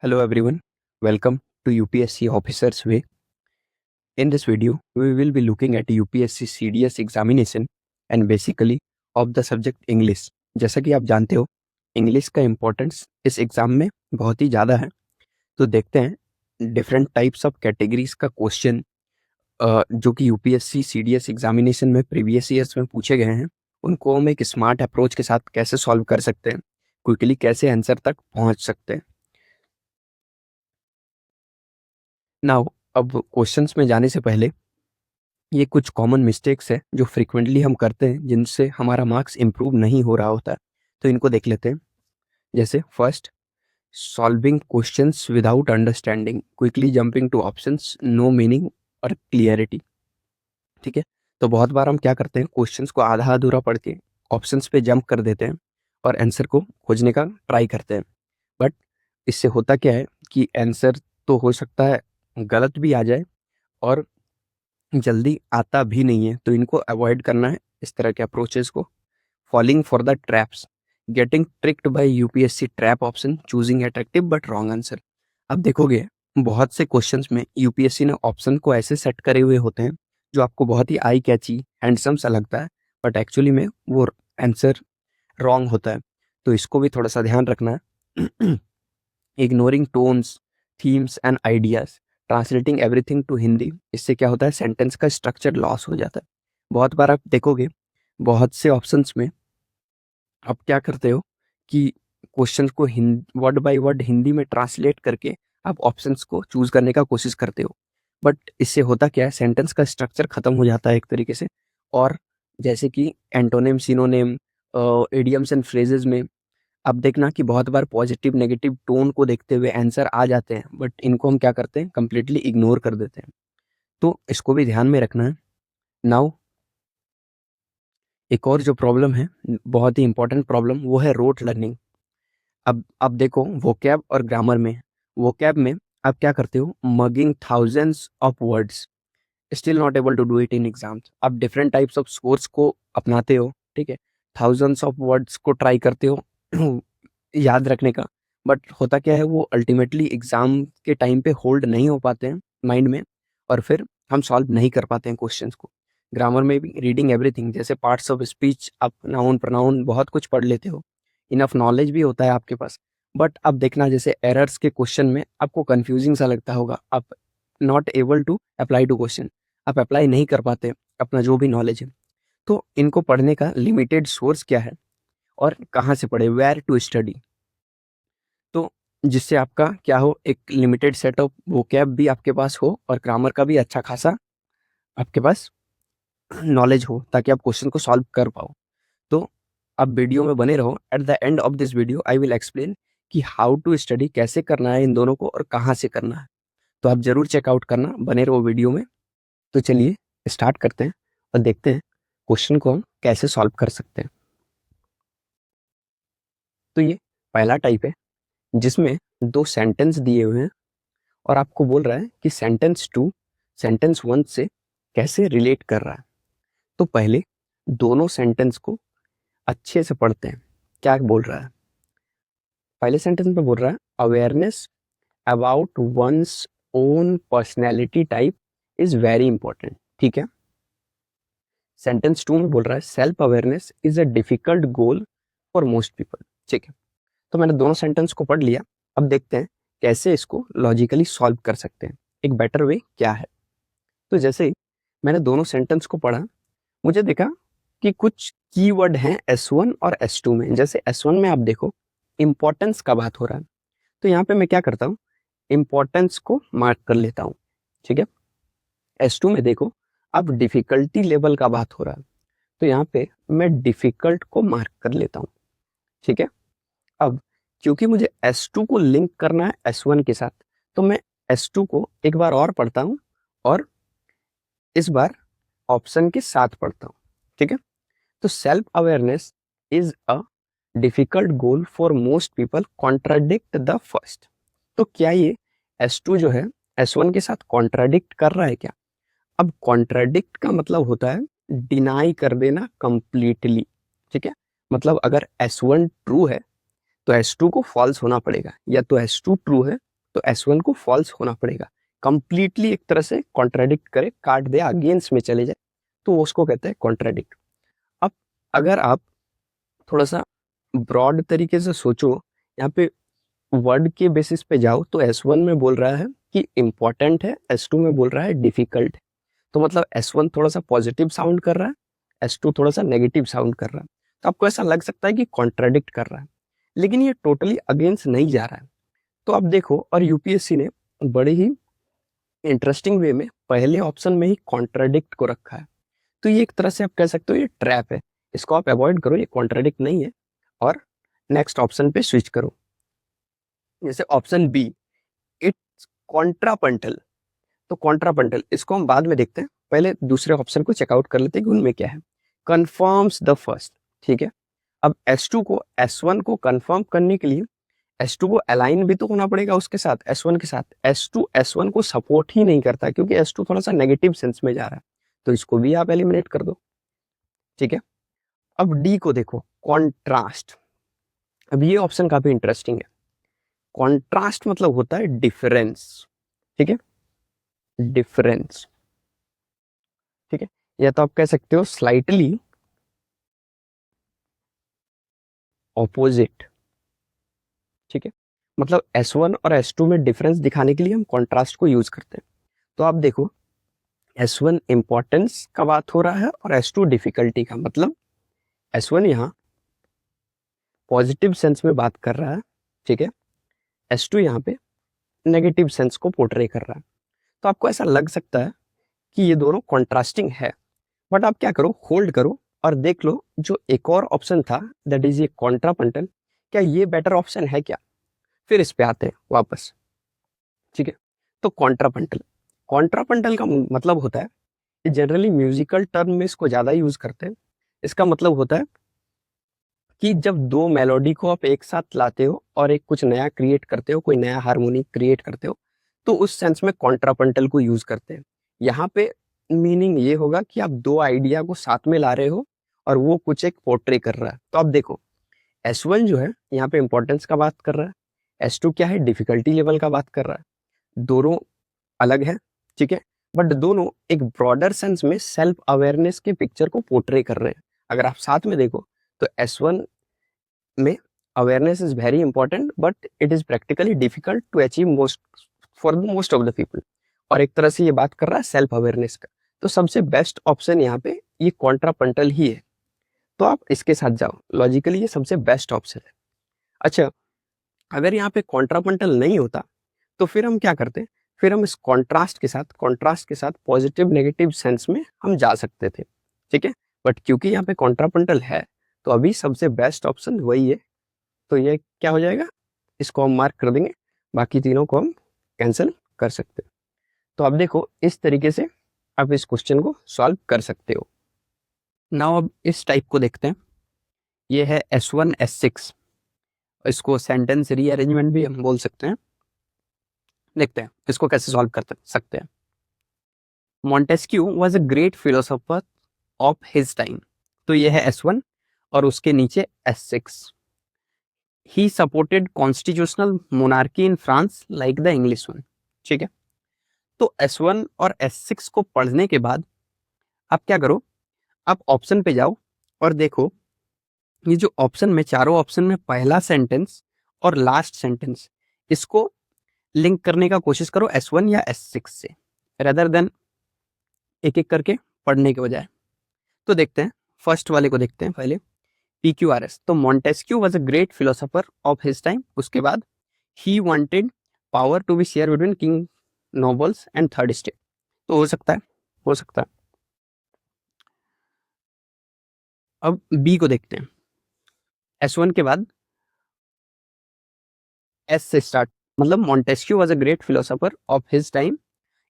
Hello everyone, welcome to UPSC Officers Way. In this video, we will be looking at UPSC CDS examination and basically of the subject English. जैसा कि आप जानते हो, English का importance इस exam में बहुत ही ज़्यादा है। तो देखते हैं डिफरेंट टाइप्स ऑफ कैटेगरीज का क्वेश्चन जो कि यूपीएससी सीडीएस एग्जामिनेशन में प्रीवियस ईयर्स में पूछे गए हैं, उनको हम एक स्मार्ट अप्रोच के साथ कैसे सॉल्व कर सकते हैं, क्विकली कैसे आंसर तक पहुंच सकते हैं। नाउ अब क्वेश्चंस में जाने से पहले ये कुछ कॉमन मिस्टेक्स है जो फ्रिक्वेंटली हम करते हैं, जिनसे हमारा मार्क्स इम्प्रूव नहीं हो रहा होता है। तो इनको देख लेते हैं। जैसे first, solving questions without understanding, quickly jumping to options, no meaning और क्लियरिटी। ठीक है, तो बहुत बार हम क्या करते हैं, क्वेश्चंस को आधा अधूरा पढ़ के ऑप्शंस पे जंप कर देते हैं और आंसर को खोजने का ट्राई करते हैं। बट इससे होता क्या है कि आंसर तो हो सकता है गलत भी आ जाए और जल्दी आता भी नहीं है। तो इनको अवॉइड करना है, इस तरह के अप्रोचेस को। Falling for the traps, getting tricked bye UPSC trap option, choosing attractive but wrong answer. अब देखोगे बहुत से क्वेश्चंस में यूपीएससी ने ऑप्शन को ऐसे सेट करे हुए होते हैं जो आपको बहुत ही आई कैची हैंडसम सा लगता है, बट एक्चुअली में वो आंसर रॉन्ग होता है। तो इसको भी थोड़ा सा ध्यान रखना है। Ignoring tones, themes and ideas, translating everything to Hindi, इससे क्या होता है, सेंटेंस का स्ट्रक्चर लॉस हो जाता है। बहुत बार आप देखोगे बहुत से ऑप्शंस में आप क्या करते हो कि क्वेश्चन को वर्ड बाय वर्ड हिंदी में ट्रांसलेट करके आप ऑप्शंस को चूज करने का कोशिश करते हो, बट इससे होता क्या है, सेंटेंस का स्ट्रक्चर खत्म हो जाता है एक तरीके से। और जैसे कि antonym, synonym, idioms and phrases में अब देखना कि बहुत बार पॉजिटिव नेगेटिव टोन को देखते हुए आंसर आ जाते हैं, बट इनको हम क्या करते हैं, कंप्लीटली इग्नोर कर देते हैं। तो इसको भी ध्यान में रखना है। नाउ एक और जो प्रॉब्लम है, बहुत ही इंपॉर्टेंट प्रॉब्लम, वो है रोट लर्निंग। अब देखो वोकैब और ग्रामर में, वोकैब में आप क्या करते हो, mugging thousands of words, still not able to do it in exams. आप डिफरेंट टाइप्स ऑफ स्कोर्स को अपनाते हो, ठीक है, थाउजेंड्स ऑफ वर्ड्स को ट्राई करते हो याद रखने का, बट होता क्या है, वो अल्टीमेटली एग्जाम के टाइम पे होल्ड नहीं हो पाते हैं माइंड में, और फिर हम सॉल्व नहीं कर पाते हैं क्वेश्चंस को। ग्रामर में भी रीडिंग एवरीथिंग, जैसे पार्ट्स ऑफ स्पीच, आप नाउन प्रोनाउन बहुत कुछ पढ़ लेते हो, इनफ नॉलेज भी होता है आपके पास, बट अब देखना जैसे एरर्स के क्वेश्चन में आपको कंफ्यूजिंग सा लगता होगा, आप not able to apply to question, आप अप्लाई नहीं कर पाते अपना जो भी नॉलेज है। तो इनको पढ़ने का लिमिटेड सोर्स क्या है और कहाँ से पढ़े, वेयर टू स्टडी। तो जिससे आपका क्या हो, एक लिमिटेड सेट ऑफ वोकैब भी आपके पास हो और ग्रामर का भी अच्छा खासा आपके पास नॉलेज हो, ताकि आप क्वेश्चन को सॉल्व कर पाओ। तो आप वीडियो में बने रहो। At the end of this video I will explain कि हाउ टू स्टडी, कैसे करना है इन दोनों को और कहाँ से करना है। तो आप जरूर चेकआउट करना, बने रहो वीडियो में। तो चलिए स्टार्ट करते हैं और देखते हैं क्वेश्चन को हम कैसे सॉल्व कर सकते हैं। तो ये पहला टाइप है जिसमें दो सेंटेंस दिए हुए हैं और आपको बोल रहा है कि सेंटेंस टू सेंटेंस वन से कैसे रिलेट कर रहा है। तो पहले दोनों सेंटेंस को अच्छे से पढ़ते हैं। क्या बोल रहा है, पहले सेंटेंस में बोल रहा है awareness about one's own personality type is very important. ठीक है, सेंटेंस टू में बोल रहा है self awareness is a difficult goal for most people. ठीक है, तो मैंने दोनों सेंटेंस को पढ़ लिया। अब देखते हैं कैसे इसको लॉजिकली सॉल्व कर सकते हैं, एक बेटर वे क्या है। तो जैसे ही मैंने दोनों सेंटेंस को पढ़ा, मुझे देखा कि कुछ कीवर्ड हैं S1 और S2 में। जैसे S1 में आप देखो इंपॉर्टेंस का बात हो रहा है, तो यहाँ पे मैं क्या करता हूँ, इंपॉर्टेंस को मार्क कर लेता हूँ। ठीक है, S2 में देखो अब डिफिकल्टी लेवल का बात हो रहा है, तो यहाँ पे मैं डिफिकल्ट को मार्क कर लेता हूँ। ठीक है, अब क्योंकि मुझे S2 को लिंक करना है S1 के साथ, तो मैं S2 को एक बार और पढ़ता हूँ और इस बार ऑप्शन के साथ पढ़ता हूँ। ठीक है, तो self awareness is a difficult goal for most people, contradict the first. तो क्या ये S2 जो है S1 के साथ कॉन्ट्राडिक्ट कर रहा है क्या? अब कॉन्ट्राडिक्ट का मतलब होता है डिनाई कर देना कंप्लीटली। ठीक है, मतलब अगर S1 ट्रू है तो S2 को फॉल्स होना पड़ेगा, या तो S2 ट्रू है तो S1 को फॉल्स होना पड़ेगा, कंप्लीटली एक तरह से कॉन्ट्राडिक्ट करे, काट दे, अगेंस्ट में चले जाए, तो उसको कहते हैं कॉन्ट्राडिक्ट। अब अगर आप थोड़ा सा ब्रॉड तरीके से सोचो, यहाँ पे वर्ड के बेसिस पे जाओ, तो S1 में बोल रहा है कि इम्पोर्टेंट है, S2 में बोल रहा है डिफिकल्ट है। तो मतलब S1 थोड़ा सा पॉजिटिव साउंड कर रहा है, S2 थोड़ा सा नेगेटिव साउंड कर रहा है। तो आपको ऐसा लग सकता है कि कॉन्ट्राडिक्ट कर रहा है, लेकिन ये टोटली अगेंस्ट नहीं जा रहा है। तो आप देखो, और यूपीएससी ने बड़े ही इंटरेस्टिंग वे में पहले ऑप्शन में ही कॉन्ट्राडिक्ट को रखा है। तो ये एक तरह से आप कह सकते हो ये ट्रैप है, इसको आप अवॉइड करो, ये कॉन्ट्राडिक्ट नहीं है, और नेक्स्ट ऑप्शन पे स्विच करो। जैसे ऑप्शन बी, इट्स कॉन्ट्रापंटल। तो कॉन्ट्रापंटल इसको हम बाद में देखते हैं, पहले दूसरे ऑप्शन को चेकआउट कर लेते हैं कि उनमें क्या है। कंफर्म्स द फर्स्ट, ठीक है। अब S2 को S1 को कंफर्म करने के लिए S2 को अलाइन भी तो होना पड़ेगा उसके साथ, S1 के साथ। S2 S1 को सपोर्ट ही नहीं करता, क्योंकि S2 थोड़ा सा नेगेटिव सेंस में जा रहा है, तो इसको भी आप एलिमिनेट कर दो, ठीक है। अब डी को देखो, कॉन्ट्रास्ट। अब ये ऑप्शन काफी इंटरेस्टिंग है। कॉन्ट्रास्ट मतलब होता है डिफरेंस, ठीक है, डिफरेंस, ठीक है, या तो आप कह सकते हो स्लाइटली ऑपोजिट, ठीक है। मतलब S1 और S2 में डिफरेंस दिखाने के लिए हम कॉन्ट्रास्ट को यूज करते हैं। तो आप देखो, S1 इंपॉर्टेंस का बात हो रहा है और S2 डिफिकल्टी का, मतलब S1 यहाँ पॉजिटिव सेंस में बात कर रहा है, ठीक है, S2 यहाँ पे नेगेटिव सेंस को पोर्ट्रे कर रहा है। तो आपको ऐसा लग सकता है कि ये दोनों कॉन्ट्रास्टिंग है, बट आप क्या करो, होल्ड करो और देख लो जो एक और ऑप्शन था, दैट इज ये कॉन्ट्रापंटल, क्या ये बेटर ऑप्शन है क्या, फिर इस पे आते हैं वापस, ठीक है। तो कॉन्ट्रापंटल, कॉन्ट्रापंटल का मतलब होता है, जनरली म्यूजिकल टर्म में इसको ज्यादा यूज करते हैं। इसका मतलब होता है कि जब दो मेलोडी को आप एक साथ लाते हो और एक कुछ नया क्रिएट करते हो, कोई नया हारमोनी क्रिएट करते हो, तो उस सेंस में कॉन्ट्रापंटल को यूज करते हैं। यहाँ पे मीनिंग ये होगा कि आप दो आइडिया को साथ में ला रहे हो और वो कुछ एक पोर्ट्रे कर रहा है। तो आप देखो, S1 जो है यहाँ पे इंपॉर्टेंस का बात कर रहा है, S2 क्या है, डिफिकल्टी लेवल का बात कर रहा है। दोनों अलग है, ठीक है, बट दोनों एक ब्रॉडर सेंस में सेल्फ अवेयरनेस के पिक्चर को पोर्ट्रे कर रहे हैं। अगर आप साथ में देखो तो S1 में awareness is very important, but it is practically difficult to achieve most for the most of the people, और एक तरह से ये बात कर रहा है सेल्फ अवेयरनेस का। तो सबसे बेस्ट ऑप्शन यहाँ पे ये कॉन्ट्रापंटल ही है, तो आप इसके साथ जाओ, लॉजिकली ये सबसे बेस्ट ऑप्शन है। अच्छा, अगर यहाँ पे कॉन्ट्रापंटल नहीं होता तो फिर हम क्या करते, फिर हम इस कॉन्ट्रास्ट के साथ पॉजिटिव नेगेटिव सेंस में हम जा सकते थे, ठीक है। बट क्योंकि यहाँ पे कॉन्ट्रापंटल है, तो अभी सबसे बेस्ट ऑप्शन वही है, तो ये क्या हो जाएगा, इसको हम मार्क कर देंगे, बाकी तीनों को हम कैंसिल कर सकते हैं। तो अब देखो, इस तरीके से आप इस क्वेश्चन को सॉल्व कर सकते हो। नाउ अब इस टाइप को देखते हैं, ये है S1 S6, इसको सेंटेंस रीअरेंजमेंट भी हम बोल सकते हैं। देखते हैं इसको कैसे सॉल्व कर सकते हैं। Montesquieu was a great philosopher of his time, तो ये है S1 और उसके नीचे S6। He supported constitutional monarchy in France like the English one, ठीक है। तो S1 और S6 को पढ़ने के बाद आप क्या करो, आप ऑप्शन पे जाओ और देखो, ये जो ऑप्शन में, चारों ऑप्शन में पहला सेंटेंस और लास्ट सेंटेंस, इसको लिंक करने का कोशिश करो S1 या S6 से, रेदर देन एक एक करके पढ़ने के बजाय। तो देखते हैं, फर्स्ट वाले को देखते हैं पहले, PQRS। तो Montesquieu was a great philosopher of his time, उसके बाद he wanted power to be share between king, nobles and third state. तो हो सकता है, हो सकता है। अब बी को देखते हैं, S1 के बाद S से स्टार्ट, मतलब Montesquieu was a great philosopher of his time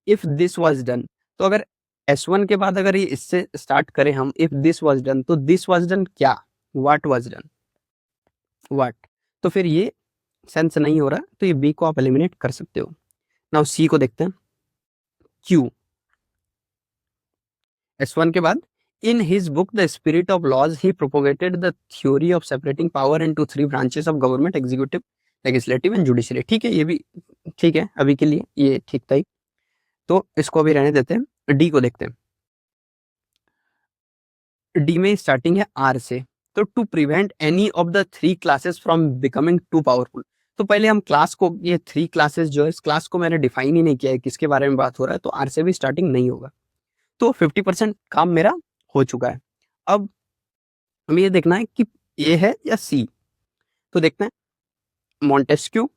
if this was done. तो अगर S1 के बाद अगर ये इससे स्टार्ट करें हम, इफ दिस वाज डन, तो दिस वाज डन क्या, व्हाट वाज डन, व्हाट, तो फिर ये सेंस नहीं हो रहा, तो ये बी को आप एलिमिनेट कर सकते हो। नाउ सी को देखते हैं, क्यू, S1 के बाद in his book the spirit of laws he propagated the theory of separating power into three branches of government, executive, legislative and judiciary. ठीक है, ये भी ठीक है, अभी के लिए ये ठीक था ही, तो इसको अभी रहने देते हैं। डी को देखते हैं। डी में स्टार्टिंग है आर से, तो to prevent any of the three classes from becoming too powerful. तो पहले हम क्लास को, ये थ्री क्लासेस जो है, इस क्लास को मैंने डिफाइन ही नहीं किया है किसके बारे में बात हो रहा है, तो आर से भी स्टार्टिंग नहीं होगा। तो 50% काम मेरा हो चुका है। अब हमें ये देखना है कि ए है या सी। तो देखते हैं, Montesquieu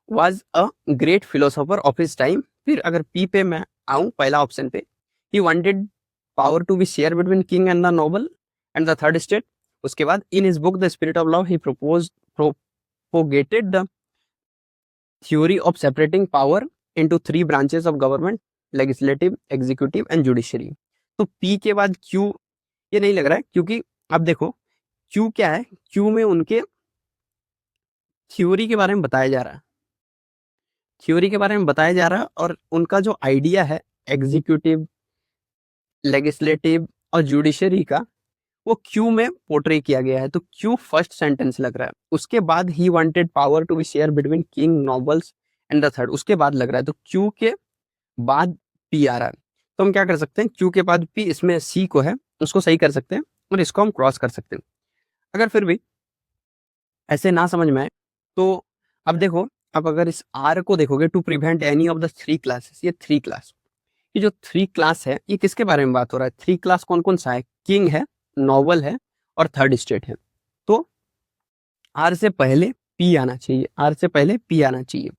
was a great philosopher of his time. फिर अगर पी पे मैं आऊं, पहला ऑप्शन पे, he wanted power to be share between king and the noble and the third state. उसके बाद in his book the spirit of love he propagated the theory of separating power into three branches of government, legislative, executive and judiciary. तो P के बाद Q ये नहीं लग रहा है, क्योंकि अब देखो क्यू क्या है, क्यू में उनके थ्योरी के बारे में बताया जा रहा है, थ्योरी के बारे में बताया जा रहा है, और उनका जो आइडिया है एग्जीक्यूटिव, लेजिस्लेटिव और जुडिशरी का, वो क्यू में पोर्ट्रे किया गया है। तो क्यू फर्स्ट सेंटेंस लग रहा है। उसके बाद he wanted power to be share between king, nobles and the third, उसके बाद लग रहा है। तो क्यू के बाद पी आ रहा है। तो हम क्या कर सकते हैं, क्यू के बाद पी, इसमें सी को है उसको सही कर सकते हैं और इसको हम क्रॉस कर सकते हैं। अगर फिर भी ऐसे ना समझ में आए, तो अब देखो, अब अगर इस आर को देखोगे, to prevent any of the three classes, ये थ्री क्लास, ये जो थ्री क्लास है, ये किसके बारे में बात हो रहा है? थ्री क्लास कौन कौन सा है? किंग है, नॉवल है और थर्ड स्टेट है। तो आर से पहले पी आना चाहिए, आर से पहले पी आना चाहिए।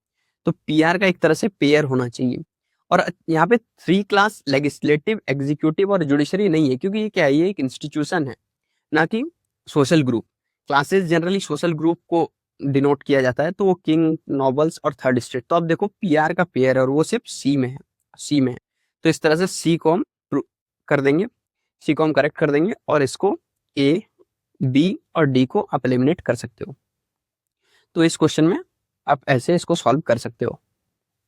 तो पी आर का एक तरह से पेयर होना चाहिए। और यहाँ पे थ्री क्लास लेजिस्लेटिव, एग्जीक्यूटिव और जुडिशरी नहीं है, क्योंकि ये क्या है, ये एक इंस्टीट्यूशन है, ना कि social group. Classes generally social group को डिनोट किया जाता है, तो वो किंग, नॉबल्स और थर्ड स्टेट। तो अब देखो पीआर का पेयर है और वो सिर्फ सी में है, सी में है। तो इस तरह से सी को हम कर देंगे, सी को हम करेक्ट कर देंगे, और इसको ए, बी और डी को आप एलिमिनेट कर सकते हो। तो इस क्वेश्चन में आप ऐसे इसको सॉल्व कर सकते हो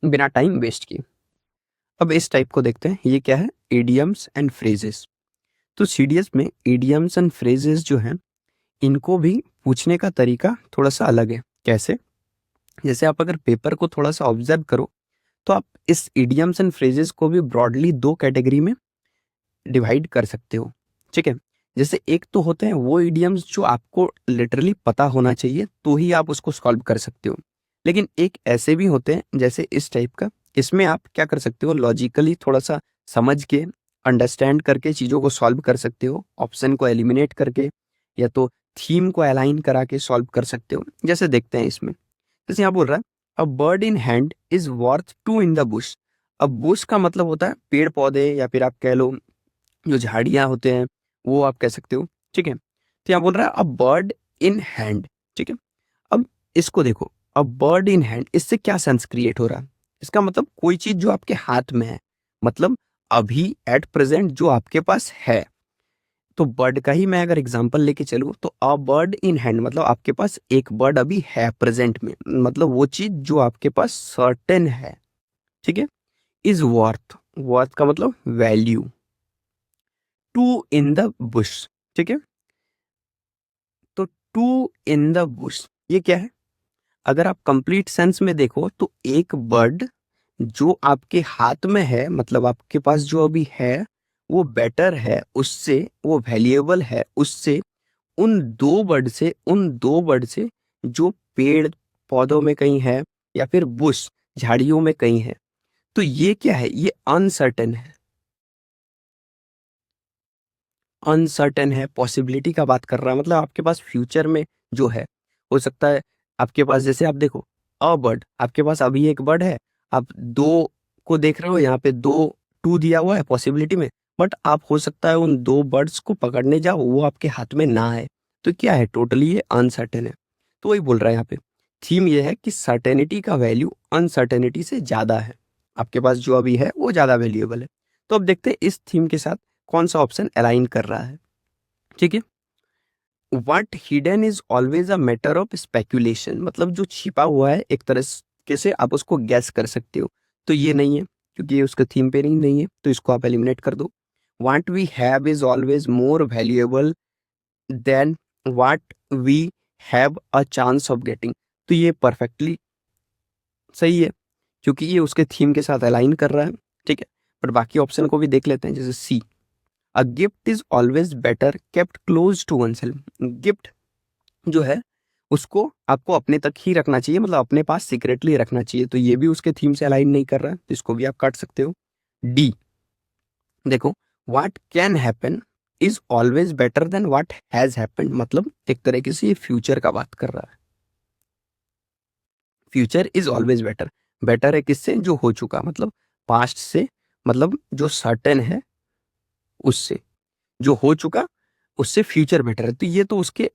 बिना टाइम वेस्ट किए। अब इस टाइप को देखते हैं, ये क्या है? Idioms and phrases. तो सीडीएस में इडियम्स एंड फ्रेजेस जो है, इनको भी पूछने का तरीका थोड़ा सा अलग है। कैसे? जैसे आप अगर पेपर को थोड़ा सा ऑब्जर्व करो, तो आप इस इडियम्स एंड फ्रेजेस को भी ब्रॉडली दो कैटेगरी में डिवाइड कर सकते हो। ठीक है, जैसे एक तो होते हैं वो इडियम्स जो आपको लिटरली पता होना चाहिए, तो ही आप उसको सॉल्व कर सकते हो। लेकिन एक ऐसे भी होते हैं जैसे इस टाइप का, इसमें आप क्या कर सकते हो, लॉजिकली थोड़ा सा समझ के, अंडरस्टैंड करके चीज़ों को सॉल्व कर सकते हो, ऑप्शन को एलिमिनेट करके, या तो थीम को अलाइन करा के सॉल्व कर सकते हो। जैसे देखते हैं इसमें, जैसे यहाँ बोल रहा है, a bird in hand is worth two in the bush. अब बुश का मतलब होता है पेड़ पौधे, या फिर आप कह लो जो झाड़ियां होते हैं, वो आप कह सकते हो। ठीक है, तो यहाँ बोल रहा है अ बर्ड इन हैंड। ठीक है, अब इसको देखो, अ बर्ड इन हैंड, इससे क्या सेंस क्रिएट हो रहा है? इसका मतलब कोई चीज जो आपके हाथ में है, मतलब अभी एट प्रेजेंट जो आपके पास है। तो बर्ड का ही मैं अगर एग्जांपल लेके चलूं, तो अ बर्ड इन हैंड मतलब आपके पास एक बर्ड अभी है प्रेजेंट में, मतलब वो चीज जो आपके पास सर्टेन है। ठीक है, इज वर्थ, वर्थ का मतलब value, two in the bush. ठीक है, तो टू इन द बुश ये क्या है? अगर आप कंप्लीट सेंस में देखो, तो एक बर्ड जो आपके हाथ में है, मतलब आपके पास जो अभी है, वो बेटर है उससे, वो वैल्यूएबल है उससे, उन दो बर्ड से जो पेड़ पौधों में कहीं है, या फिर बुश, झाड़ियों में कहीं है। तो ये क्या है? ये अनसर्टेन है, अनसर्टेन है, पॉसिबिलिटी का बात कर रहा है। मतलब आपके पास फ्यूचर में जो है, हो सकता है आपके पास, जैसे आप देखो अ बर्ड, आपके पास अभी एक बर्ड है, आप दो को देख रहे हो, यहाँ पे दो, टू दिया हुआ है पॉसिबिलिटी में, बट आप हो सकता है उन दो बर्ड्स को पकड़ने जाओ, वो आपके हाथ में ना आए। तो क्या है? टोटली ये अनसर्टेन है। तो वही बोल रहा है यहाँ पे, थीम ये है कि सर्टेनिटी का वैल्यू अनसर्टेनिटी से ज्यादा है, आपके पास जो अभी है वो ज्यादा वैल्यूएबल है। तो अब देखते हैं इस थीम के साथ कौन सा ऑप्शन अलाइन कर रहा है। ठीक है, what hidden is always a matter of speculation, मतलब जो छिपा हुआ है एक तरह से आप उसको गैस कर सकते हो। तो ये नहीं है, क्योंकि ये उसके थीम पे नहीं है, तो इसको आप एलिमिनेट कर दो। What we have is always more valuable than what we have a chance of getting. तो ये परफेक्टली सही है, क्योंकि ये उसके थीम के साथ अलाइन कर रहा है, ठीक है। बट बाकी ऑप्शन को भी देख लेते हैं, जैसे see, a gift is always better kept close to oneself. Gift जो है उसको आपको अपने तक ही रखना चाहिए, मतलब अपने पास सीक्रेटली रखना चाहिए, तो ये भी उसके थीम से अलाइन नहीं कर रहा है, तो इसको भी आप काट सकते हो। डी, देखो, what can happen is always better than what has happened, मतलब एक तरीके से ये फ्यूचर का बात कर रहा है। Future is always better, better है किससे, जो हो चुका, मतलब पास्ट से, मतलब जो सर्टेन है उससे, जो हो चुका उससे फ्यूचर बेटर है, तो ये तो उसके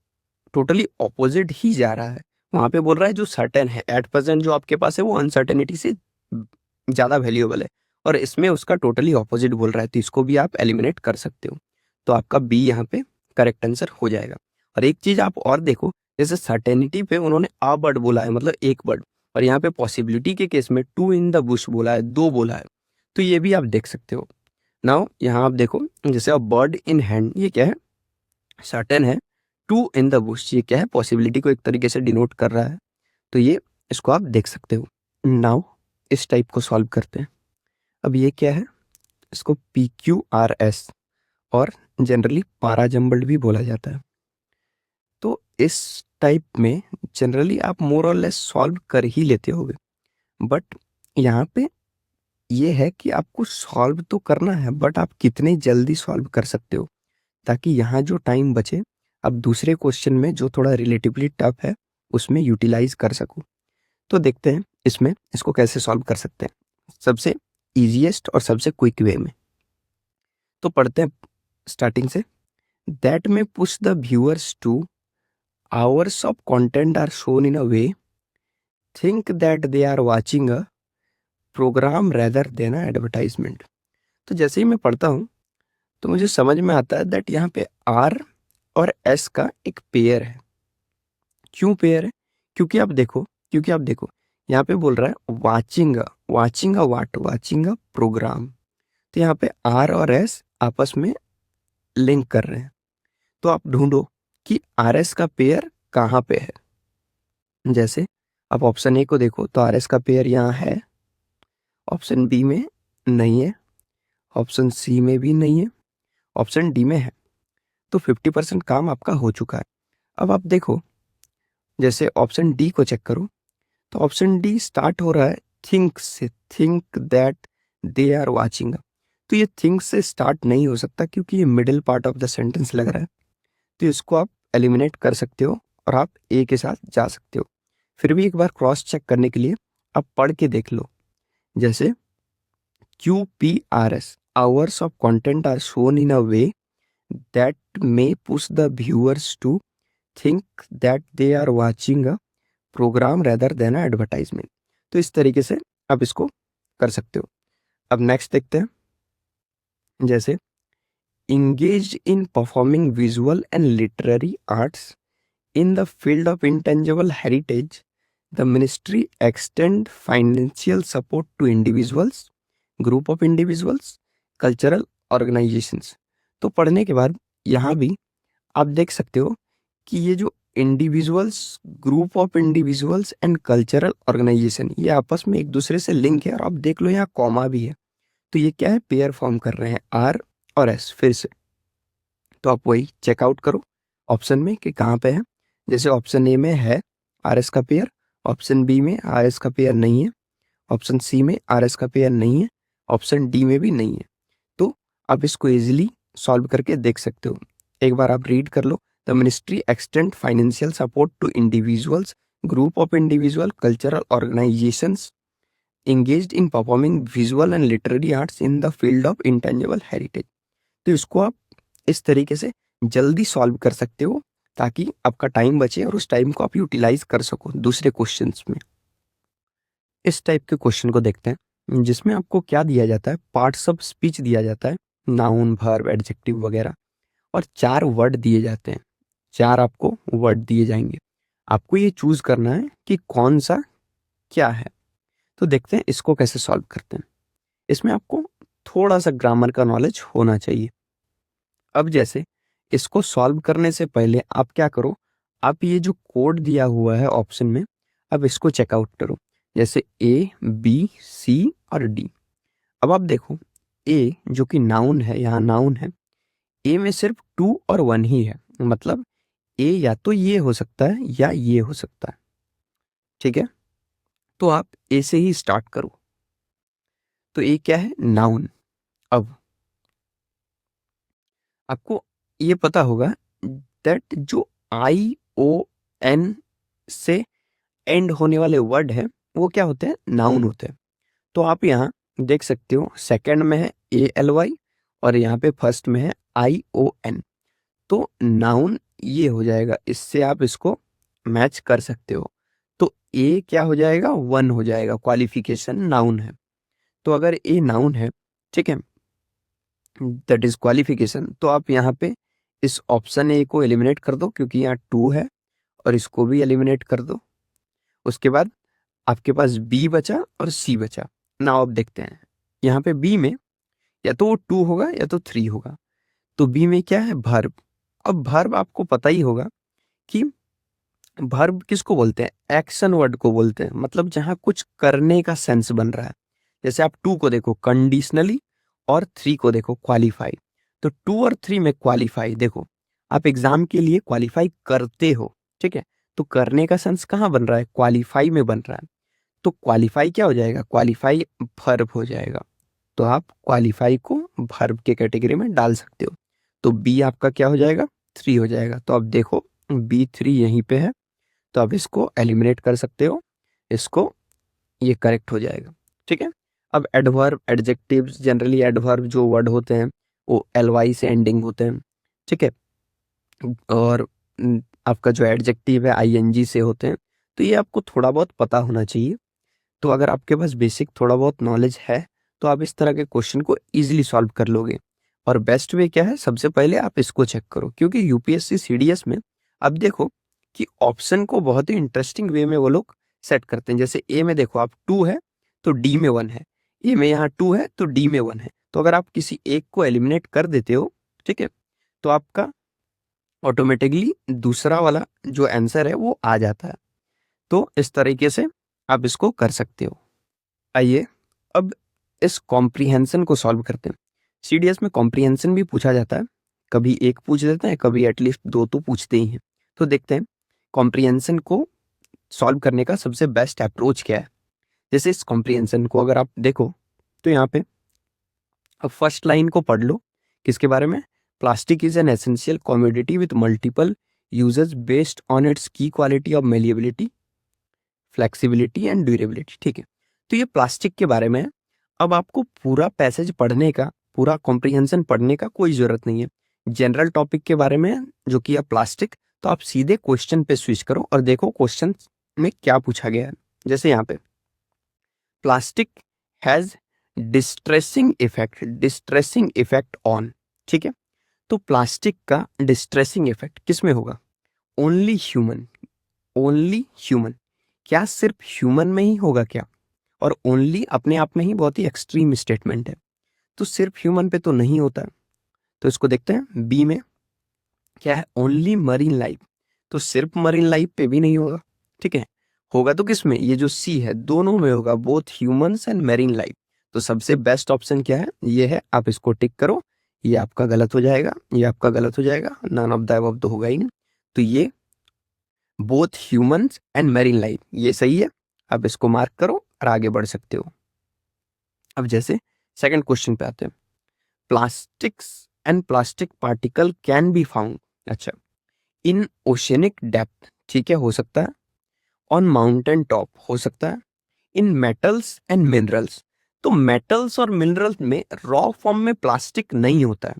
टोटली ऑपोजिट ही जा रहा है। वहां पे बोल रहा है जो सर्टेन है एट प्रेजेंट जो आपके पास है वो अनसर्टेनिटी से ज्यादा वैल्यूएबल है, और इसमें उसका टोटली ऑपोजिट बोल रहा है, तो इसको भी आप एलिमिनेट कर सकते हो। तो आपका बी यहाँ पे करेक्ट आंसर हो जाएगा। और एक चीज आप और देखो, जैसे सर्टेनिटी पे उन्होंने अ बर्ड बोला है, मतलब एक बर्ड, और यहाँ पे पॉसिबिलिटी के केस में टू इन द बुश बोला है, दो बोला है, तो ये भी आप देख सकते हो। नाउ यहाँ आप देखो, जैसे अब बर्ड इन हैंड ये क्या है, सर्टेन है, टू इन द बुश ये क्या है, पॉसिबिलिटी को एक तरीके से डिनोट कर रहा है, तो ये इसको आप देख सकते हो। नाउ इस टाइप को सॉल्व करते हैं। अब ये क्या है, इसको PQRS और जनरली पारा जम्बल्ड भी बोला जाता है। तो इस टाइप में जनरली आप मोर और लेस सॉल्व कर ही लेते होगे, बट यहाँ पे ये है कि आपको सॉल्व तो करना है, बट आप कितने जल्दी सॉल्व कर सकते हो, ताकि यहाँ जो टाइम बचे अब दूसरे क्वेश्चन में जो थोड़ा रिलेटिवली टफ है उसमें यूटिलाइज कर सकूं। तो देखते हैं इसमें इसको कैसे सॉल्व कर सकते हैं सबसे इजीएस्ट और सबसे क्विक वे में। तो पढ़ते हैं स्टार्टिंग से। That may push the viewers to hours of content are shown in a way think that they are watching a program rather than an advertisement. तो जैसे ही मैं पढ़ता हूँ तो मुझे समझ में आता है दैट यहाँ पे आर और एस का एक पेयर है। क्यों पेयर है, क्योंकि आप देखो यहाँ पे बोल रहा है watching a what, watching a program, तो यहाँ पे आर और एस आपस में लिंक कर रहे हैं। तो आप ढूंढो कि आर एस का पेयर कहाँ पे है। जैसे आप ऑप्शन ए को देखो तो आर एस का पेयर यहाँ है, ऑप्शन बी में नहीं है, ऑप्शन सी में भी नहीं है, ऑप्शन डी में है, तो 50% काम आपका हो चुका है। अब आप देखो, जैसे ऑप्शन डी को चेक करो तो ऑप्शन डी स्टार्ट हो रहा है थिंक से, think that they are watching, तो ये थिंक से स्टार्ट नहीं हो सकता क्योंकि ये middle part of the sentence लग रहा है, तो इसको आप एलिमिनेट कर सकते हो और आप ए के साथ जा सकते हो। फिर भी एक बार क्रॉस चेक करने के लिए आप पढ़ के देख लो, जैसे QPRS hours of content are shown in a way that may push the viewers to think that they are watching a program rather than an advertisement. तो इस तरीके से आप इसको कर सकते हो। अब नेक्स्ट देखते हैं, जैसे engaged in performing visual and literary arts in the field of intangible heritage, the ministry extend financial support to individuals, group of individuals, cultural organizations। तो पढ़ने के बाद यहाँ भी आप देख सकते हो कि ये जो individuals, group of individuals and cultural organisation, ये आपस में एक दूसरे से लिंक है, और आप देख लो यहाँ कॉमा भी है, तो ये क्या है, पेयर फॉर्म कर रहे हैं आर और एस फिर से। तो आप वही चेकआउट करो ऑप्शन में कि कहाँ पे है। जैसे ऑप्शन ए में है आर एस का पेयर, ऑप्शन बी में आर एस का पेयर नहीं है, ऑप्शन सी में आर एस का पेयर नहीं है, ऑप्शन डी में भी नहीं है। तो आप इसको इजीली सॉल्व करके देख सकते हो। एक बार आप रीड कर लो, the ministry extend financial support to individuals, group of individual, cultural organisations engaged in performing visual and literary arts in the field of intangible heritage। तो इसको आप इस तरीके से जल्दी सॉल्व कर सकते हो ताकि आपका टाइम बचे और उस टाइम को आप यूटिलाइज कर सको दूसरे क्वेश्चंस में। इस टाइप के क्वेश्चन को देखते हैं जिसमें आपको क्या दिया जाता है, पार्ट्स ऑफ स्पीच दिया जाता है, नाउन, वर्ब, एडजेक्टिव वगैरह, और 4 वर्ड दिए जाते हैं, 4 आपको वर्ड दिए जाएंगे। आपको ये चूज करना है कि कौन सा क्या है। तो देखते हैं इसको कैसे सॉल्व करते हैं। इसमें आपको थोड़ा सा ग्रामर का नॉलेज होना चाहिए। अब जैसे इसको सॉल्व करने से पहले आप क्या करो, आप ये जो कोड दिया हुआ है ऑप्शन में, अब इसको चेकआउट करो। जैसे ए, बी, सी और डी। अब आप देखो, ए जो कि नाउन है, यहाँ नाउन है, ए में सिर्फ 2 और 1 ही है, मतलब ए या तो ये हो सकता है या ये हो सकता है। ठीक है, तो आप ए से ही स्टार्ट करो। तो ए क्या है? नाउन। अब आपको ये पता होगा दैट जो आई ओ एन से एंड होने वाले वर्ड है वो क्या होते हैं? नाउन होते हैं। तो आप यहाँ देख सकते हो, सेकंड में है ए एल वाई और यहाँ पे फर्स्ट में है आई ओ एन। तो नाउन ये हो जाएगा, इससे आप इसको मैच कर सकते हो। तो ए क्या हो जाएगा? 1 हो जाएगा, क्वालिफिकेशन नाउन है। तो अगर ए नाउन है, ठीक है, दैट इज क्वालिफिकेशन, तो आप यहाँ पे इस ऑप्शन ए को एलिमिनेट कर दो क्योंकि यहाँ 2 है, और इसको भी एलिमिनेट कर दो। उसके बाद आपके पास बी बचा और सी बचा। ना अब देखते हैं यहाँ पे बी में या तो वो 2 होगा या तो 3 होगा। तो बी में क्या है? भर्ब। अब भर्ब आपको पता ही होगा कि भर्ब किसको बोलते हैं? एक्शन वर्ड को बोलते हैं, मतलब जहां कुछ करने का सेंस बन रहा है। जैसे आप 2 को देखो कंडीशनली और 3 को देखो क्वालिफाई। तो 2 और 3 में क्वालिफाई, देखो आप एग्जाम के लिए क्वालिफाई करते हो, ठीक है, तो करने का सेंस कहाँ बन रहा है? क्वालिफाई में बन रहा है। तो क्वालिफाई क्या हो जाएगा? क्वालिफाई वर्ब हो जाएगा। तो आप क्वालिफाई को वर्ब के कैटेगरी में डाल सकते हो। तो बी आपका क्या हो जाएगा? 3 हो जाएगा। तो अब देखो B3 यहीं पे है, तो आप इसको एलिमिनेट कर सकते हो, इसको, ये करेक्ट हो जाएगा। ठीक है, अब एडवर्ब, एडजेक्टिव्स, जनरली एडवर्ब जो वर्ड होते हैं वो एलवाई से एंडिंग होते हैं। ठीक है, और आपका जो एडजेक्टिव है आईएनजी से होते हैं। तो ये आपको थोड़ा बहुत पता होना चाहिए। तो अगर आपके पास बेसिक थोड़ा बहुत नॉलेज है तो आप इस तरह के क्वेश्चन को इजीली सॉल्व कर लोगे। और बेस्ट वे क्या है? सबसे पहले आप इसको चेक करो, क्योंकि यूपीएससी सीडीएस में अब देखो कि ऑप्शन को बहुत ही इंटरेस्टिंग वे में वो लोग सेट करते हैं। जैसे ए में देखो आप 2 है तो डी में 1 है, ए में यहाँ 2 है तो डी में 1 है। तो अगर आप किसी एक को एलिमिनेट कर देते हो, ठीक है, तो आपका ऑटोमेटिकली दूसरा वाला जो आंसर है वो आ जाता है। तो इस तरीके से आप इसको कर सकते हो। आइए अब इस कॉम्प्रिहेंशन को सॉल्व करते हैं। सीडीएस में कॉम्प्रिहेंशन भी पूछा जाता है, कभी एक पूछ देते हैं, कभी एटलीस्ट 2 तो पूछते ही हैं। तो देखते हैं कॉम्प्रिहेंशन को सॉल्व करने का सबसे बेस्ट अप्रोच क्या है। जैसे इस कॉम्प्रिहेंशन को अगर आप देखो तो यहाँ पे अब फर्स्ट लाइन को पढ़ लो, किसके बारे में? Plastic is an essential commodity with multiple uses based on its की quality of malleability, flexibility and durability. ठीक है, तो ये प्लास्टिक के बारे में है। अब आपको पूरा पैसेज पढ़ने का, पूरा कॉम्प्रिहेंशन पढ़ने का कोई जरूरत नहीं है। जनरल टॉपिक के बारे में जो कि है प्लास्टिक, तो आप सीधे क्वेश्चन पे स्विच करो और देखो क्वेश्चन में क्या पूछा गया है। जैसे यहाँ पे plastic has distressing effect on, ठीक है, तो प्लास्टिक का डिस्ट्रेसिंग इफेक्ट किस में होगा? Only human. ओनली ह्यूमन, क्या सिर्फ ह्यूमन में ही होगा क्या? और ओनली अपने आप में ही बहुत ही एक्सट्रीम स्टेटमेंट है, तो सिर्फ ह्यूमन पे तो नहीं होता है। तो इसको देखते हैं, बी में क्या है? ओनली मरीन लाइफ, तो सिर्फ मरीन लाइफ पे भी नहीं होगा। ठीक है, होगा तो किस में? ये जो सी है दोनों में होगा, both humans and marine life. तो सबसे बेस्ट ऑप्शन क्या है? ये है, आप इसको टिक करो। ये आपका गलत हो जाएगा, ये आपका गलत हो जाएगा, नन ऑफ द अबव तो होगा ही नहीं। तो ये both humans and marine life ये सही है, आप इसको मार्क करो और आगे बढ़ सकते हो। अब जैसे सेकंड क्वेश्चन पे आते हैं, plastics and plastic particle can be found, अच्छा, इन ओशनिक डेप्थ, ठीक है, हो सकता है, ऑन माउंटेन टॉप हो सकता है, इन मेटल्स एंड मिनरल्स। तो मेटल्स और मिनरल्स में रॉ फॉर्म में प्लास्टिक नहीं होता है,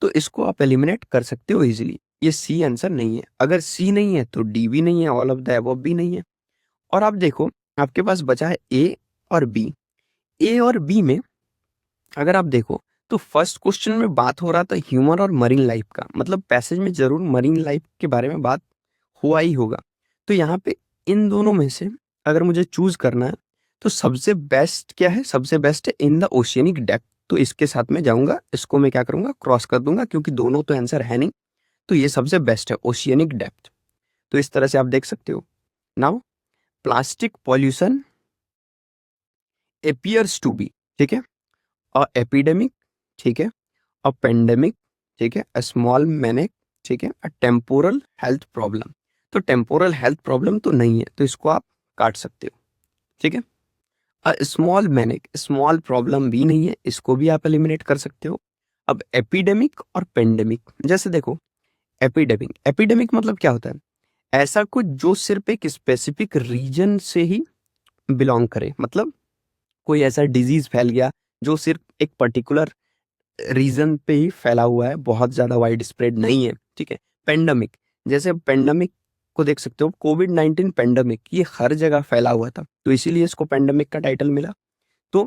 तो इसको आप एलिमिनेट कर सकते हो इजीली। ये सी आंसर नहीं है, अगर सी नहीं है तो डी भी नहीं है, ऑल ऑफ द अबव भी नहीं है। और आप देखो आपके पास बचा है ए और बी। ए और बी में अगर आप देखो तो फर्स्ट क्वेश्चन में बात हो रहा था ह्यूमन और मरीन लाइफ का, मतलब पैसेज में जरूर मरीन लाइफ के बारे में बात हुआ ही होगा। तो यहाँ पे इन दोनों में से अगर मुझे चूज करना है तो सबसे बेस्ट क्या है? सबसे बेस्ट है इन द ओशियनिक डेप्थ। तो इसके साथ में जाऊंगा, इसको मैं क्या करूंगा? क्रॉस कर दूंगा, क्योंकि दोनों तो आंसर है नहीं। तो ये सबसे बेस्ट है, ओशियनिक डेप्थ। तो इस तरह से आप देख सकते हो। Now plastic pollution appears to be, ठीक है, अ एपिडेमिक, ठीक है, अ पेंडेमिक, ठीक है, अ स्मॉल मैनिक, ठीक है, अ टेम्पोरल हेल्थ प्रॉब्लम। तो टेम्पोरल हेल्थ प्रॉब्लम तो नहीं है, तो इसको आप काट सकते हो, ठीक है। A small manic, small problem भी नहीं है, इसको भी आप एलिमिनेट कर सकते हो। अब एपिडेमिक और पेंडेमिक, जैसे देखो, एपिडेमिक, एपिडेमिक मतलब क्या होता है, ऐसा कुछ जो सिर्फ एक स्पेसिफिक रीजन से ही बिलोंग करे, मतलब कोई ऐसा डिजीज फैल गया जो सिर्फ एक पर्टिकुलर रीजन पे ही फैला हुआ है, बहुत ज्यादा वाइड स्प्रेड नहीं है, ठीक है। पेंडेमिक, जैसे पेंडेमिक को देख सकते हो, कोविड-19 पेंडेमिक, ये हर जगह फैला हुआ था, तो इसीलिए इसको पेंडेमिक का टाइटल मिला। तो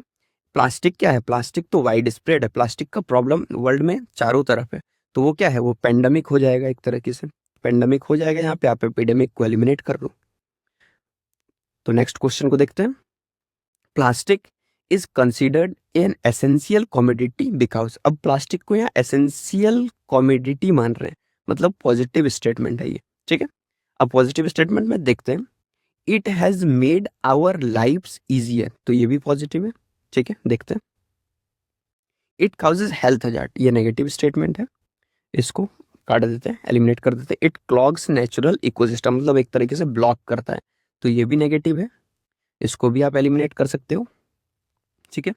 प्लास्टिक क्या है, प्लास्टिक तो वाइड स्प्रेड है, प्लास्टिक का प्रॉब्लम वर्ल्ड में चारों तरफ है, तो वो क्या है, वो पेंडेमिक हो जाएगा, एक तरीके से पेंडेमिक हो जाएगा, यहाँ पे आप एपिडेमिक को एलिमिनेट कर लो। तो नेक्स्ट क्वेश्चन को देखते हैं। Plastic is considered an essential commodity because, अब प्लास्टिक को यहाँ एसेंशियल कॉमोडिटी मान रहे हैं, मतलब पॉजिटिव स्टेटमेंट है ये, ठीक है। अब पॉजिटिव स्टेटमेंट में देखते हैं, it has made our lifes easier, तो ये भी पॉजिटिव है, ठीक है, देखते हैं। इट काउजेज हेल्थ हजार्ड, ये नेगेटिव स्टेटमेंट है, इसको काट देते हैं, एलिमिनेट कर देते हैं। इट क्लॉग्स नेचुरल इकोसिस्टम, मतलब एक तरीके से ब्लॉक करता है, तो ये भी नेगेटिव है, इसको भी आप एलिमिनेट कर सकते हो, ठीक है।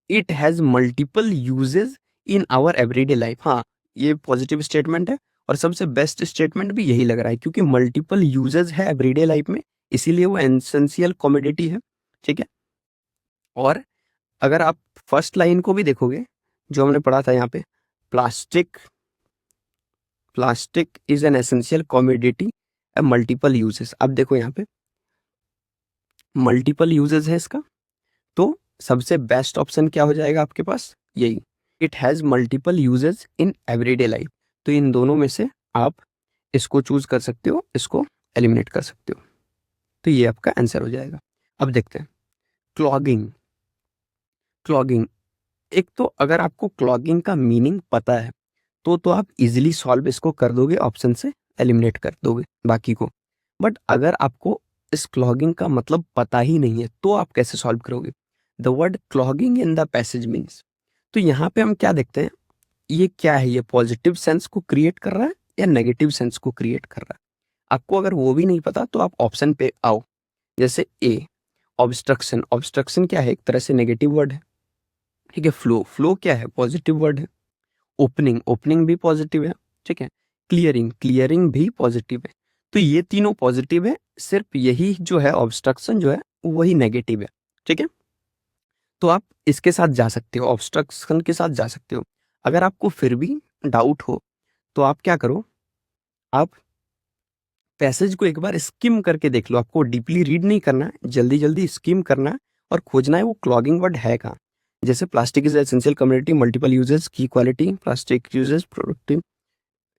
It has multiple uses in our everyday life, हाँ ये पॉजिटिव स्टेटमेंट है, और सबसे बेस्ट स्टेटमेंट भी यही लग रहा है, क्योंकि मल्टीपल यूजेस है एवरीडे लाइफ में, इसीलिए वो एसेंशियल कमोडिटी है, ठीक है। और अगर आप फर्स्ट लाइन को भी देखोगे, जो हमने पढ़ा था यहाँ पे, plastic, plastic is an essential commodity multiple uses, अब देखो यहाँ पे मल्टीपल यूजेस है इसका, तो सबसे बेस्ट ऑप्शन क्या हो जाएगा आपके पास, यही, it has multiple uses in everyday life, तो इन दोनों में से आप इसको चूज कर सकते हो, इसको एलिमिनेट कर सकते हो, तो ये आपका आंसर हो जाएगा। अब देखते हैं क्लॉगिंग, क्लॉगिंग, एक तो अगर आपको क्लॉगिंग का मीनिंग पता है तो आप इजीली सॉल्व इसको कर दोगे, ऑप्शन से एलिमिनेट कर दोगे बाकी को। बट अगर आपको इस क्लॉगिंग का मतलब पता ही नहीं है तो आप कैसे सॉल्व करोगे। The word clogging in the passage means, तो यहाँ पे हम क्या देखते हैं, ये क्या है, ये पॉजिटिव सेंस को क्रिएट कर रहा है या नेगेटिव सेंस को क्रिएट कर रहा है। आपको अगर वो भी नहीं पता तो आप ऑप्शन पे आओ, जैसे ए ऑब्स्ट्रक्शन, ऑब्स्ट्रक्शन क्या है, एक तरह से नेगेटिव वर्ड है, ठीक है। फ्लो, फ्लो क्या है, पॉजिटिव वर्ड है। ओपनिंग, ओपनिंग भी पॉजिटिव है, ठीक है। क्लियरिंग, क्लियरिंग भी पॉजिटिव है, तो ये तीनों पॉजिटिव है, सिर्फ यही जो है ऑब्स्ट्रक्शन जो है वही नेगेटिव है, ठीक है। तो आप इसके साथ जा सकते हो, ऑब्स्ट्रक्शन के साथ जा सकते हो। अगर आपको फिर भी डाउट हो तो आप क्या करो, आप पैसेज को एक बार स्किम करके देख लो, आपको डीपली रीड नहीं करना है, जल्दी जल्दी स्किम करना है और खोजना है वो क्लॉगिंग वर्ड है कहाँ। जैसे plastic is essential community, multiple uses, की quality, plastic uses, productive,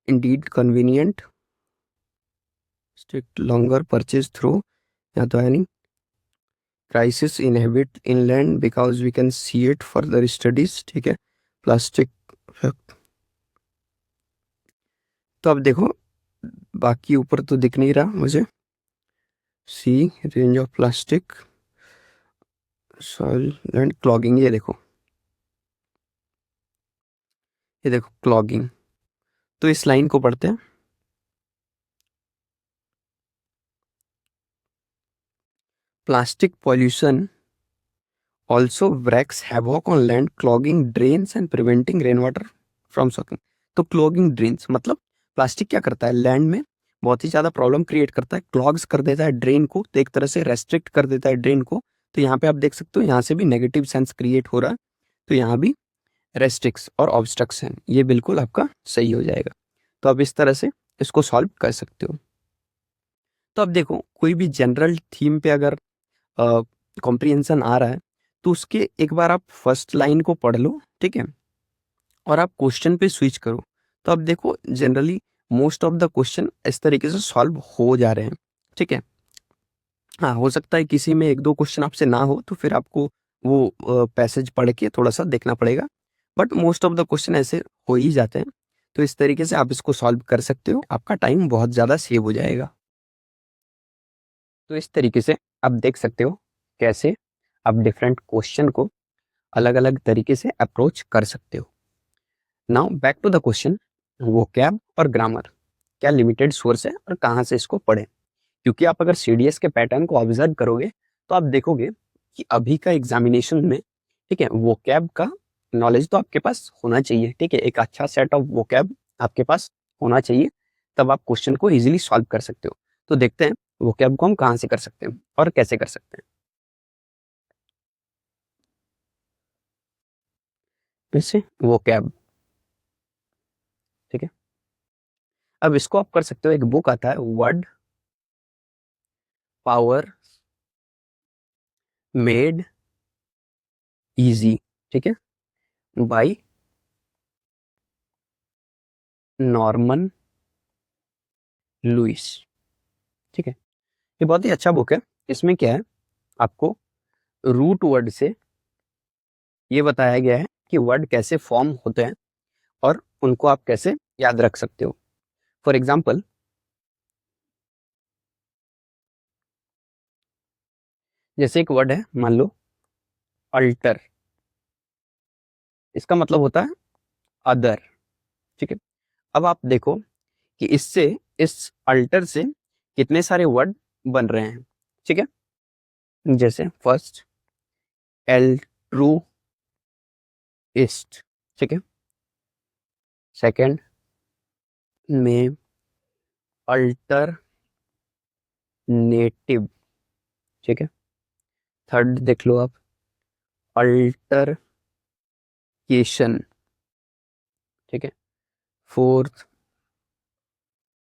indeed convenient, strict longer purchase through, या तो है नहीं, crisis inhabit inland because we can see it further studies, ठीक है। प्लास्टिक, तो अब देखो बाकी ऊपर तो दिख नहीं रहा मुझे, see range of plastic, soil land, clogging, ये देखो क्लॉगिंग, तो इस लाइन को पढ़ते हैं। Plastic pollution also wreaks havoc on land, clogging drains and preventing rainwater from soaking। तो क्लॉगिंग ड्रेन्स मतलब प्लास्टिक क्या करता है, लैंड में बहुत ही ज्यादा प्रॉब्लम क्रिएट करता है, क्लॉग्स कर देता है ड्रेन को, तो एक तरह से रेस्ट्रिक्ट कर देता है ड्रेन को। तो यहाँ पे आप देख सकते हो, यहाँ से भी नेगेटिव सेंस क्रिएट हो रहा है, तो यहाँ भी रेस्ट्रिक्स और ऑब्स्ट्रक्शन, ये बिल्कुल आपका सही हो जाएगा। तो आप इस तरह से इसको सॉल्व कर सकते हो। तो अब देखो कोई भी जनरल थीम पे अगर कॉम्प्रिहेंशन आ रहा है तो उसके एक बार आप फर्स्ट लाइन को पढ़ लो, ठीक है, और आप क्वेश्चन पे स्विच करो, तो अब देखो generally most of the question इस तरीके से सॉल्व हो जा रहे हैं, ठीक है। हाँ हो सकता है किसी में एक दो क्वेश्चन आपसे ना हो तो फिर आपको वो पैसेज पढ़ के थोड़ा सा देखना पड़ेगा, but most of the question ऐसे हो ही जाते हैं। तो इस तरीके से आप इसको सॉल्व कर सकते हो, आपका टाइम बहुत ज़्यादा सेव हो जाएगा। तो इस तरीके से आप देख सकते हो कैसे आप डिफरेंट क्वेश्चन को अलग अलग तरीके से अप्रोच कर सकते हो। Now back to the question, vocab और ग्रामर क्या लिमिटेड सोर्स है और कहाँ से इसको पढ़ें? क्योंकि आप अगर सीडीएस के पैटर्न को ऑब्जर्व करोगे तो आप देखोगे कि अभी का एग्जामिनेशन में, ठीक है, वोकैब का नॉलेज तो आपके पास होना चाहिए, ठीक है, एक अच्छा सेट ऑफ वोकैब आपके पास होना चाहिए, तब आप क्वेश्चन को इजीली सॉल्व कर सकते हो। तो देखते हैं वोकैब को हम कहाँ से कर सकते हैं और कैसे कर सकते हैं। वैसे वोकैब, ठीक है, अब इसको आप कर सकते हो, एक बुक आता है वर्ड पावर मेड इजी, ठीक है, बाय नॉर्मन लुइस, ठीक है। ये बहुत ही अच्छा बुक है। इसमें क्या है, आपको रूट वर्ड से ये बताया गया है कि वर्ड कैसे फॉर्म होते हैं और उनको आप कैसे याद रख सकते हो। फॉर एग्जाम्पल, जैसे एक वर्ड है, मान लो अल्टर, इसका मतलब होता है अदर, ठीक है। अब आप देखो कि इससे, इस अल्टर से कितने सारे वर्ड बन रहे हैं, ठीक है। जैसे फर्स्ट एल्ट्रुइस्ट, ठीक है, सेकंड में अल्टरनेटिव, ठीक है, थर्ड देख लो आप अल्टरकेशन, ठीक है, fourth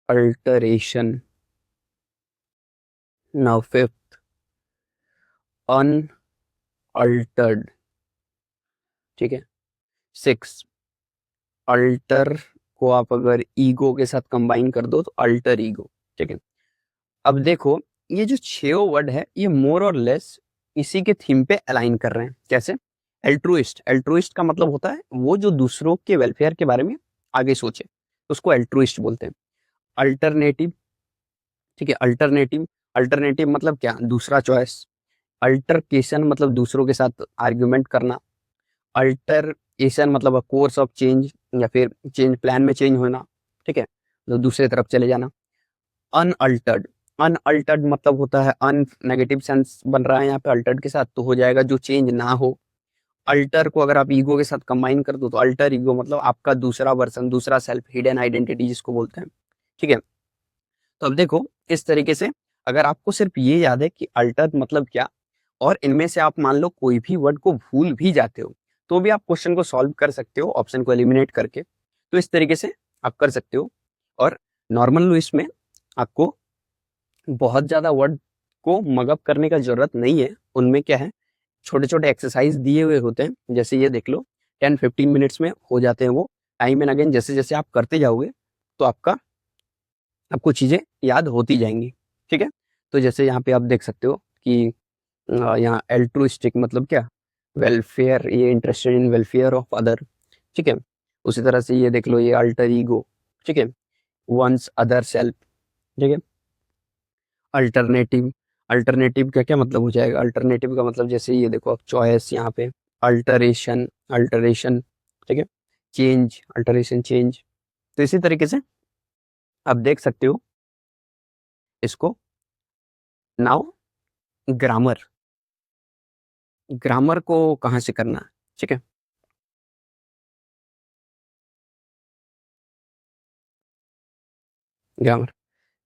alteration, now fifth unaltered, ठीक है, सिक्स अल्टर को आप अगर ईगो के साथ कंबाइन कर दो तो अल्टर ईगो, ठीक है। अब देखो ये जो 6 वर्ड है ये मोर और लेस इसी के थीम पे अलाइन कर रहे हैं। कैसे? एल्ट्रुइस्ट, एल्ट्रुइस्ट का मतलब होता है वो जो दूसरों के वेलफेयर के बारे में आगे सोचे, तो उसको एल्ट्रुइस्ट बोलते हैं। अल्टरनेटिव, ठीक है, अल्टरनेटिव, अल्टरनेटिव मतलब क्या? दूसरा चॉइस। अल्टरकेशन मतलब दूसरों के साथ आर्ग्यूमेंट करना। अल्टरेशन मतलब कोर्स ऑफ चेंज या फिर चेंज प्लान में चेंज होना, ठीक है, तो दूसरे तरफ चले जाना। अनअल्टर्ड, अनअल्टर्ड मतलब होता है अन, नेगेटिव सेंस बन रहा है यहाँ पे अल्टर्ड के साथ, तो हो जाएगा जो चेंज ना हो। अल्टर को अगर आप ईगो के साथ कंबाइन कर दो तो अल्टर ईगो मतलब आपका दूसरा वर्सन, दूसरा सेल्फ, हिडन आइडेंटिटी जिसको बोलते हैं, ठीक है। तो अब देखो इस तरीके से अगर आपको सिर्फ ये याद है कि अल्टर मतलब क्या, और इनमें से आप मान लो कोई भी वर्ड को भूल भी जाते हो तो भी आप क्वेश्चन को सॉल्व कर सकते हो ऑप्शन को एलिमिनेट करके। तो इस तरीके से आप कर सकते हो। और नॉर्मल लुइस में आपको बहुत ज्यादा वर्ड को मगअप करने का जरूरत नहीं है। उनमें क्या है, छोटे छोटे एक्सरसाइज दिए हुए होते हैं, जैसे ये देख लो 10-15 मिनट्स में हो जाते हैं वो। टाइम एंड अगेन जैसे जैसे आप करते जाओगे तो आपको चीजें याद होती जाएंगी, ठीक है। तो जैसे यहाँ पे आप देख सकते हो कि यहाँ एल्ट्रुइस्टिक मतलब क्या, वेलफेयर, ये interested in welfare of other, ठीक है। उसी तरह से ये देख लो, ये अल्टर ईगो, ठीक है, वंस अदर सेल्फ, ठीक है। अल्टरनेटिव, अल्टरनेटिव का क्या मतलब हो जाएगा? अल्टरनेटिव का मतलब जैसे ये देखो आप चॉइस, यहाँ पे अल्टरेशन, अल्टरेशन, ठीक है, चेंज, अल्टरेशन चेंज। तो इसी तरीके से आप देख सकते हो इसको। नाउ ग्रामर, ग्रामर को कहाँ से करना है, ठीक है। ग्रामर,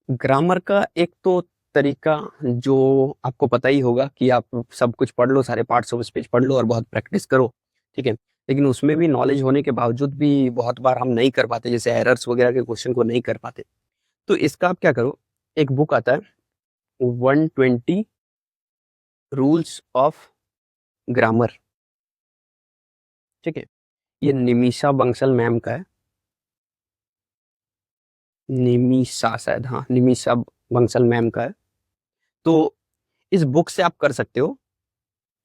ग्रामर का एक तो तरीका जो आपको पता ही होगा कि आप सब कुछ पढ़ लो, सारे पार्ट्स ऑफ स्पीच पढ़ लो और बहुत प्रैक्टिस करो, ठीक है। लेकिन उसमें भी नॉलेज होने के बावजूद भी बहुत बार हम नहीं कर पाते, जैसे एरर्स वगैरह के क्वेश्चन को नहीं कर पाते। तो इसका आप क्या करो, एक बुक आता है 120 रूल्स ऑफ ग्रामर, ठीक है, ये निमिषा बंसल मैम का है। निमिषा, शायद, हाँ, निमिषा बंसल मैम का है। तो इस बुक से आप कर सकते हो।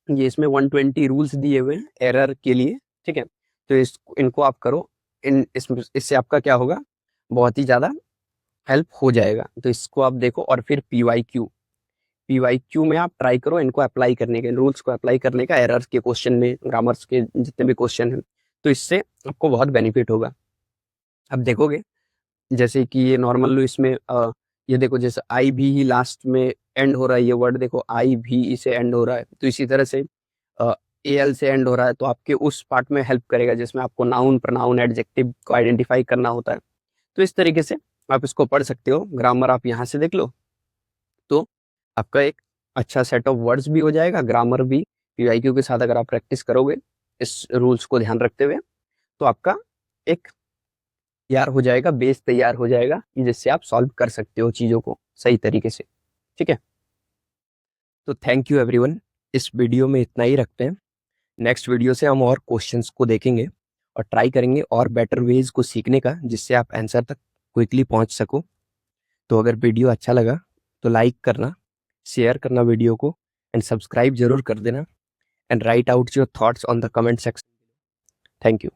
ये इसमें 120 रूल्स दिए हुए हैं एरर के लिए, ठीक है। तो इनको आप करो, इससे आपका क्या होगा, बहुत ही ज़्यादा हेल्प हो जाएगा। तो इसको आप देखो और फिर PYQ, PYQ में आप ट्राई करो इनको अप्लाई करने के, रूल्स को अप्लाई करने का, एरर्स के क्वेश्चन में, ग्रामर्स के जितने भी क्वेश्चन हैं, तो इससे आपको बहुत बेनिफिट होगा। अब देखोगे जैसे कि ये नॉर्मल इसमें ये देखो जैसे आई भी ही लास्ट में एंड हो रहा है, ये वर्ड देखो आई भी इसे एंड हो रहा है, तो इसी तरह से AL से एंड हो रहा है, तो आपके उस पार्ट में हेल्प करेगा जिसमें आपको नाउन, प्रोनाउन, एडजेक्टिव को आइडेंटिफाई करना होता है। तो इस तरीके से आप इसको पढ़ सकते हो। ग्रामर आप यहाँ से देख लो तो आपका एक अच्छा सेट ऑफ वर्ड्स भी हो जाएगा, ग्रामर भी PYQ के साथ अगर आप प्रैक्टिस करोगे इस रूल्स को ध्यान रखते हुए, तो आपका एक तैयार हो जाएगा, बेस तैयार हो जाएगा जिससे आप सॉल्व कर सकते हो चीज़ों को सही तरीके से। ठीक है, तो थैंक यू एवरीवन, इस वीडियो में इतना ही रखते हैं। नेक्स्ट वीडियो से हम और क्वेश्चंस को देखेंगे और ट्राई करेंगे और बेटर वेज को सीखने का जिससे आप आंसर तक क्विकली पहुंच सको। तो अगर वीडियो अच्छा लगा तो लाइक करना, शेयर करना वीडियो को, एंड सब्सक्राइब जरूर कर देना, and right out your thoughts on the comment section. Thank you.